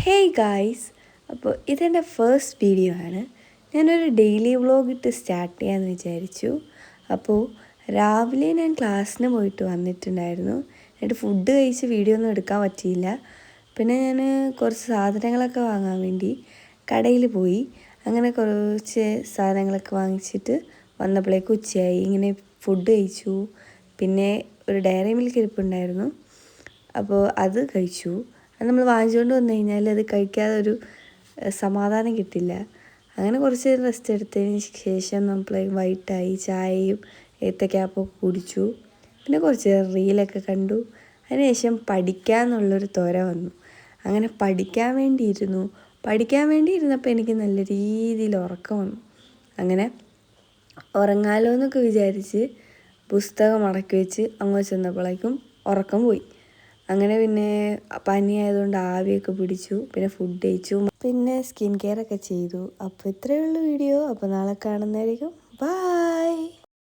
Hey guys, അപ്പോൾ ഇതെൻ്റെ first video ആണ്. ഞാനൊരു ഡെയിലി വ്ളോഗ് ഇട്ട് സ്റ്റാർട്ട് ചെയ്യാമെന്ന് വിചാരിച്ചു. അപ്പോൾ രാവിലെ ഞാൻ ക്ലാസ്സിന് പോയിട്ട് വന്നിട്ടുണ്ടായിരുന്നു. എന്നിട്ട് ഫുഡ് കഴിച്ച് വീഡിയോ ഒന്നും എടുക്കാൻ പറ്റിയില്ല. പിന്നെ ഞാൻ കുറച്ച് സാധനങ്ങളൊക്കെ വാങ്ങാൻ വേണ്ടി കടയിൽ പോയി. അങ്ങനെ കുറച്ച് സാധനങ്ങളൊക്കെ വാങ്ങിച്ചിട്ട് വന്നപ്പോഴേക്ക് ഉച്ചയായി. ഇങ്ങനെ ഫുഡ് കഴിച്ചു. പിന്നെ ഒരു ഡയറി മിൽക്ക് ഇരിപ്പുണ്ടായിരുന്നു, അപ്പോൾ അത് കഴിച്ചു. അത് നമ്മൾ വാങ്ങിച്ചുകൊണ്ട് വന്നു കഴിഞ്ഞാൽ അത് കഴിക്കാതെ ഒരു സമാധാനം കിട്ടില്ല. അങ്ങനെ കുറച്ച് റെസ്റ്റ് എടുത്തതിന് ശേഷം നമ്മൾ വൈകിട്ടായി ചായയും ഏത്തക്കാപ്പവും കുടിച്ചു. പിന്നെ കുറച്ച് റീലൊക്കെ കണ്ടു. അതിനുശേഷം പഠിക്കാമെന്നുള്ളൊരു ത്വര വന്നു. അങ്ങനെ പഠിക്കാൻ വേണ്ടി ഇരുന്നപ്പോൾ എനിക്ക് നല്ല രീതിയിൽ ഉറക്കം വന്നു. അങ്ങനെ ഉറങ്ങാലോ എന്നൊക്കെ വിചാരിച്ച് പുസ്തകം മടക്കി വെച്ച് അങ്ങോട്ട് ചെന്നപ്പോഴേക്കും ഉറക്കം പോയി. അങ്ങനെ പിന്നെ പനിയായതുകൊണ്ട് ആവിയൊക്കെ പിടിച്ചു. പിന്നെ ഫുഡ് കഴിച്ചു. പിന്നെ സ്കിൻ കെയർ ഒക്കെ ചെയ്തു. അപ്പോൾ ഇത്രയേ ഉള്ളൂ വീഡിയോ. അപ്പോൾ നാളെ കാണുന്നതായിരിക്കും. ബൈ.